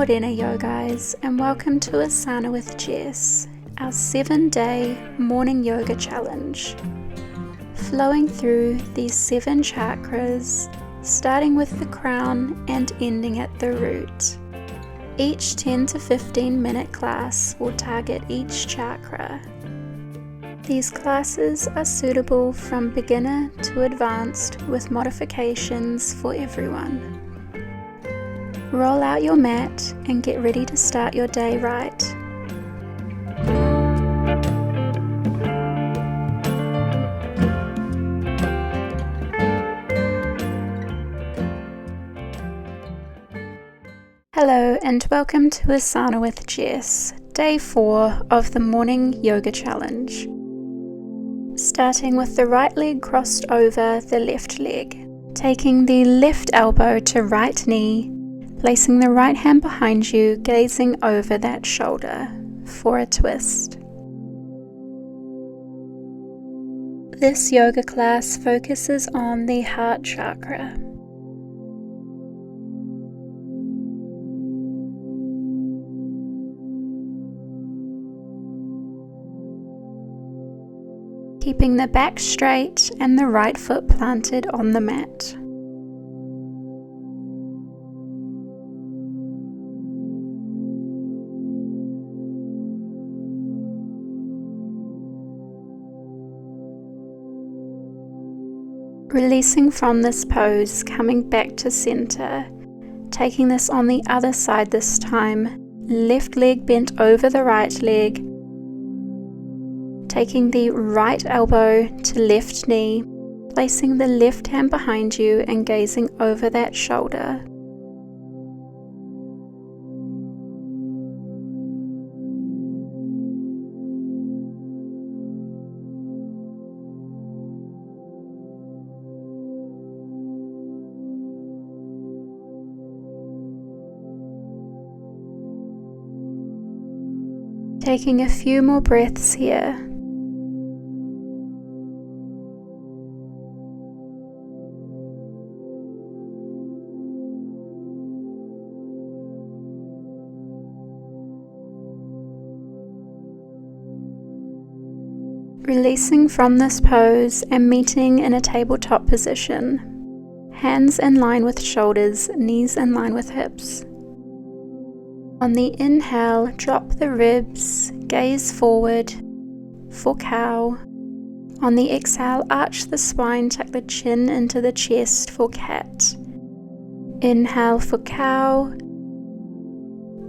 Morena, yo guys, and welcome to Asana with Jess, our 7-day morning yoga challenge. Flowing through these 7 chakras, starting with the crown and ending at the root. Each 10 to 15 minute class will target each chakra. These classes are suitable from beginner to advanced with modifications for everyone. Roll out your mat and get ready to start your day right. Hello and welcome to Asana with Jess, day 4 of the morning yoga challenge. Starting with the right leg crossed over the left leg, taking the left elbow to right knee, placing the right hand behind you, gazing over that shoulder for a twist. This yoga class focuses on the heart chakra. Keeping the back straight and the right foot planted on the mat. Releasing from this pose, coming back to center, taking this on the other side this time, left leg bent over the right leg, taking the right elbow to left knee, placing the left hand behind you and gazing over that shoulder. Taking a few more breaths here. Releasing from this pose and meeting in a tabletop position. Hands in line with shoulders, knees in line with hips. On the inhale, drop the ribs, gaze forward for cow. On the exhale, arch the spine, tuck the chin into the chest for cat. Inhale for cow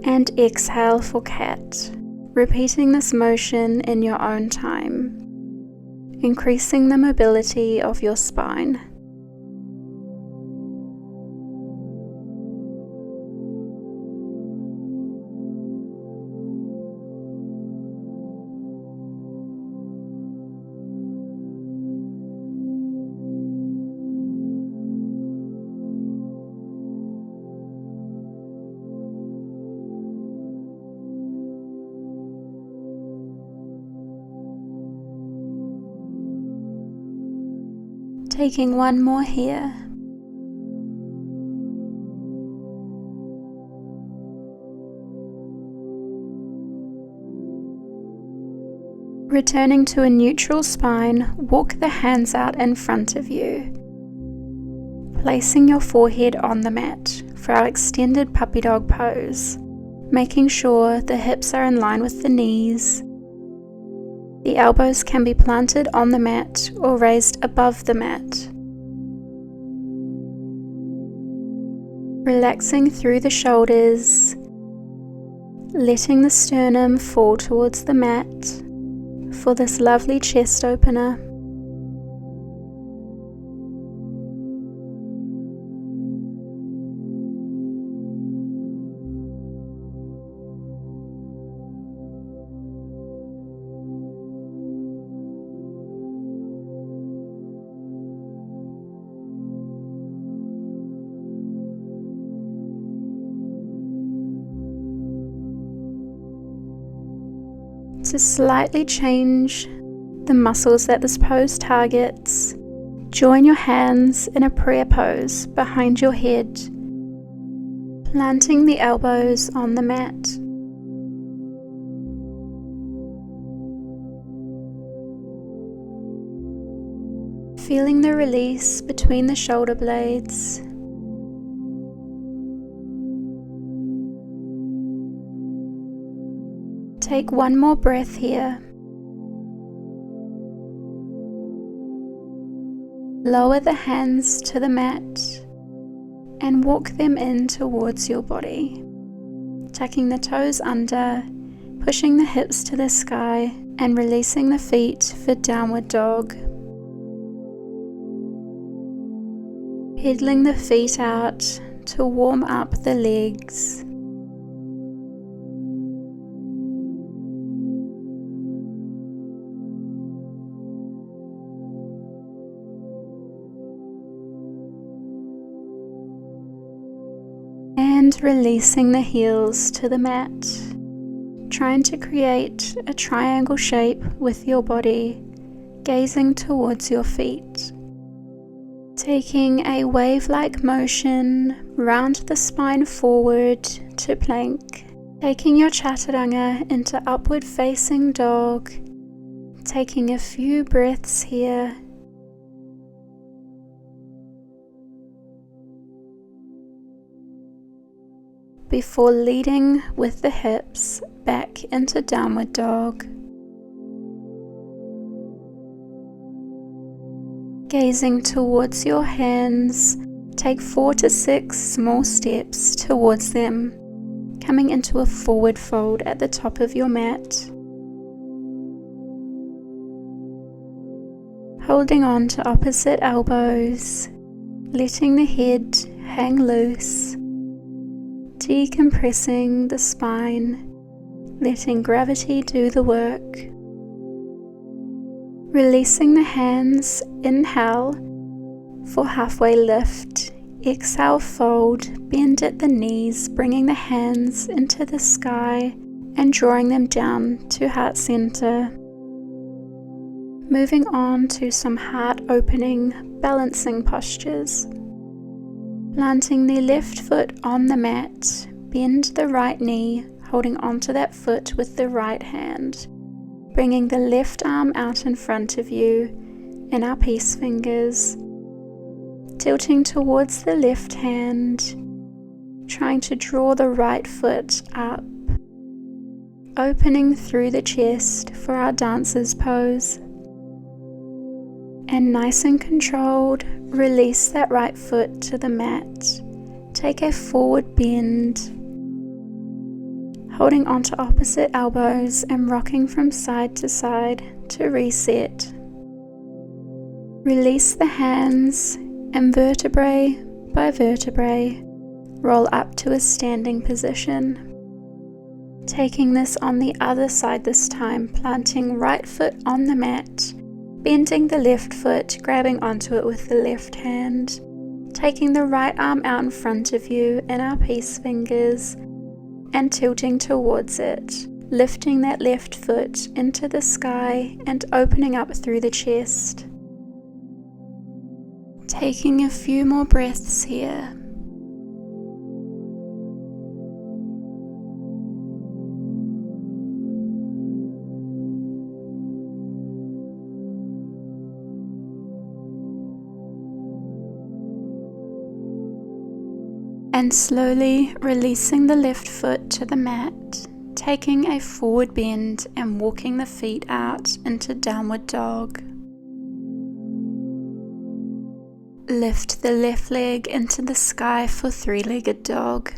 and exhale for cat. Repeating this motion in your own time, increasing the mobility of your spine. Taking one more here. Returning to a neutral spine, walk the hands out in front of you. Placing your forehead on the mat for our extended puppy dog pose, making sure the hips are in line with the knees. The elbows can be planted on the mat or raised above the mat. Relaxing through the shoulders, letting the sternum fall towards the mat for this lovely chest opener. To slightly change the muscles that this pose targets, join your hands in a prayer pose behind your head, Planting the elbows on the mat. Feeling the release between the shoulder blades. Take one more breath here. Lower the hands to the mat and walk them in towards your body, tucking the toes under, pushing the hips to the sky and releasing the feet for downward dog. Pedaling the feet out to warm up the legs. And releasing the heels to the mat, trying to create a triangle shape with your body, gazing towards your feet. Taking a wave-like motion round the spine forward to plank, taking your chaturanga into upward facing dog, taking a few breaths here. Before leading with the hips back into downward dog. Gazing towards your hands, take 4 to 6 small steps towards them, coming into a forward fold at the top of your mat. Holding on to opposite elbows, letting the head hang loose. Decompressing the spine, letting gravity do the work. Releasing the hands, inhale for halfway lift. Exhale, fold, bend at the knees, bringing the hands into the sky and drawing them down to heart center. Moving on to some heart opening, balancing postures. Planting the left foot on the mat, bend the right knee, holding onto that foot with the right hand. Bringing the left arm out in front of you in our peace fingers. Tilting towards the left hand, trying to draw the right foot up. Opening through the chest for our dancer's pose. And nice and controlled, release that right foot to the mat. Take a forward bend, holding onto opposite elbows and rocking from side to side to reset. Release the hands and vertebrae by vertebrae, roll up to a standing position. Taking this on the other side this time, planting right foot on the mat, bending the left foot, grabbing onto it with the left hand, taking the right arm out in front of you in our peace fingers and tilting towards it, lifting that left foot into the sky and opening up through the chest. Taking a few more breaths here. And slowly releasing the left foot to the mat, taking a forward bend and walking the feet out into downward dog. Lift the left leg into the sky for three-legged dog.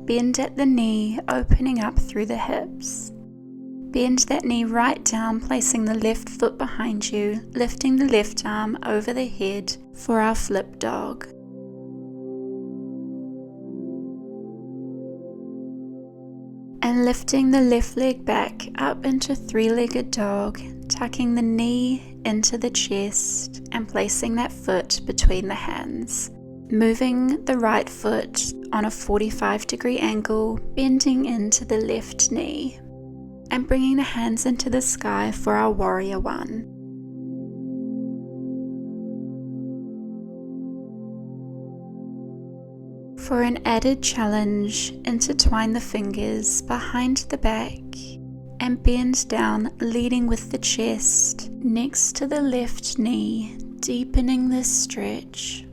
Bend at the knee, opening up through the hips. Bend that knee right down, placing the left foot behind you, lifting the left arm over the head for our flip dog. And lifting the left leg back up into three-legged dog, tucking the knee into the chest and placing that foot between the hands. Moving the right foot on a 45-degree angle, bending into the left knee. And bringing the hands into the sky for our warrior one. For an added challenge, intertwine the fingers behind the back and bend down, leading with the chest next to the left knee, deepening this stretch.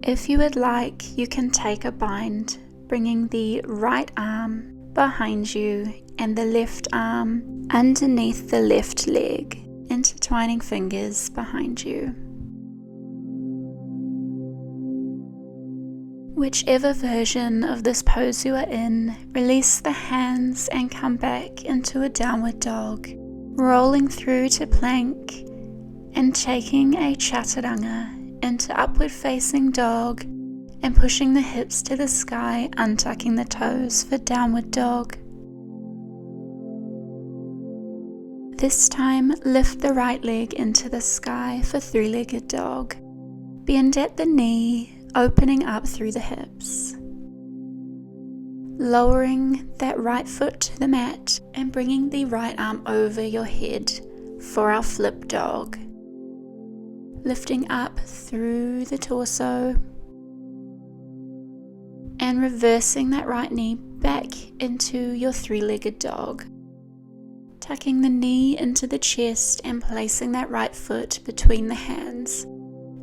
If you would like, you can take a bind, bringing the right arm behind you and the left arm underneath the left leg, intertwining fingers behind you. Whichever version of this pose you are in, release the hands and come back into a downward dog, rolling through to plank and taking a chaturanga into upward facing dog and pushing the hips to the sky, untucking the toes for downward dog. This time, lift the right leg into the sky for three-legged dog. Bend at the knee, opening up through the hips. Lowering that right foot to the mat and bringing the right arm over your head for our flip dog. Lifting up through the torso and reversing that right knee back into your three-legged dog. Tucking the knee into the chest and placing that right foot between the hands.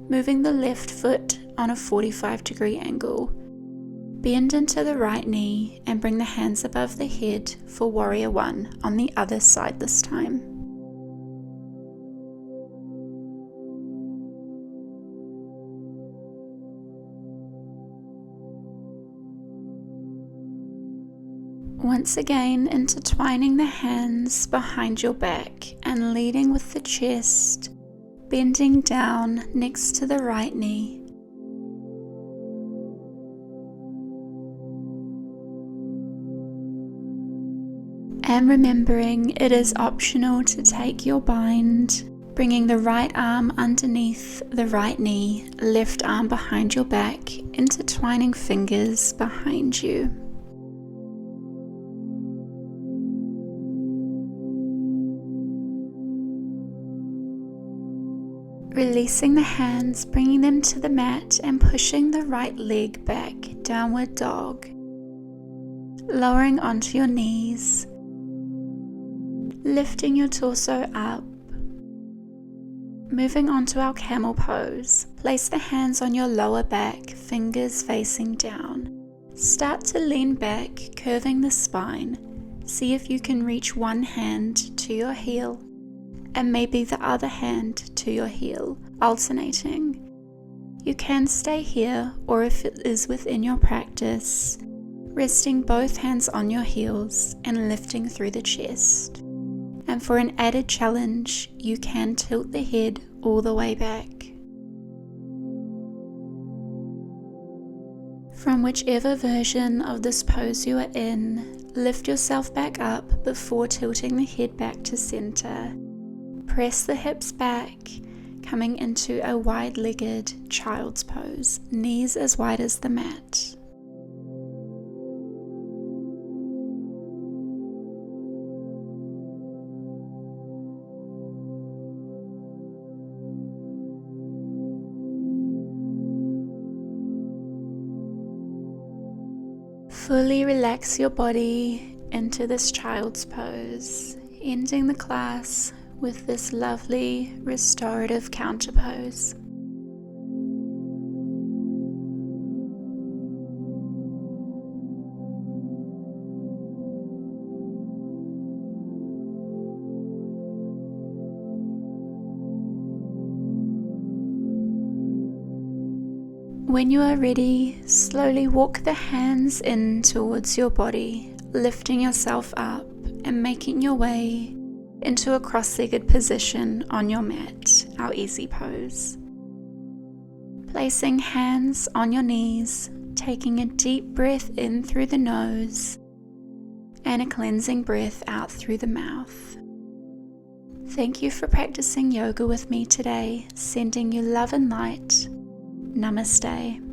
Moving the left foot on a 45-degree angle. Bend into the right knee and bring the hands above the head for warrior one on the other side this time. Once again, intertwining the hands behind your back and leading with the chest, bending down next to the right knee. And remembering it is optional to take your bind, bringing the right arm underneath the right knee, left arm behind your back, intertwining fingers behind you. Releasing the hands, bringing them to the mat and pushing the right leg back, downward dog. Lowering onto your knees, lifting your torso up. Moving on to our camel pose. Place the hands on your lower back, fingers facing down. Start to lean back, curving the spine. See if you can reach one hand to your heel and maybe the other hand to your heel, alternating. You can stay here, or if it is within your practice, resting both hands on your heels and lifting through the chest. And for an added challenge, you can tilt the head all the way back. From whichever version of this pose you are in, lift yourself back up before tilting the head back to center. Press the hips back, coming into a wide-legged child's pose, knees as wide as the mat. Fully relax your body into this child's pose, ending the class with this lovely restorative counter pose. When you are ready, slowly walk the hands in towards your body, lifting yourself up and making your way into a cross-legged position on your mat, our easy pose. Placing hands on your knees, taking a deep breath in through the nose and a cleansing breath out through the mouth. Thank you for practicing yoga with me today, sending you love and light. Namaste.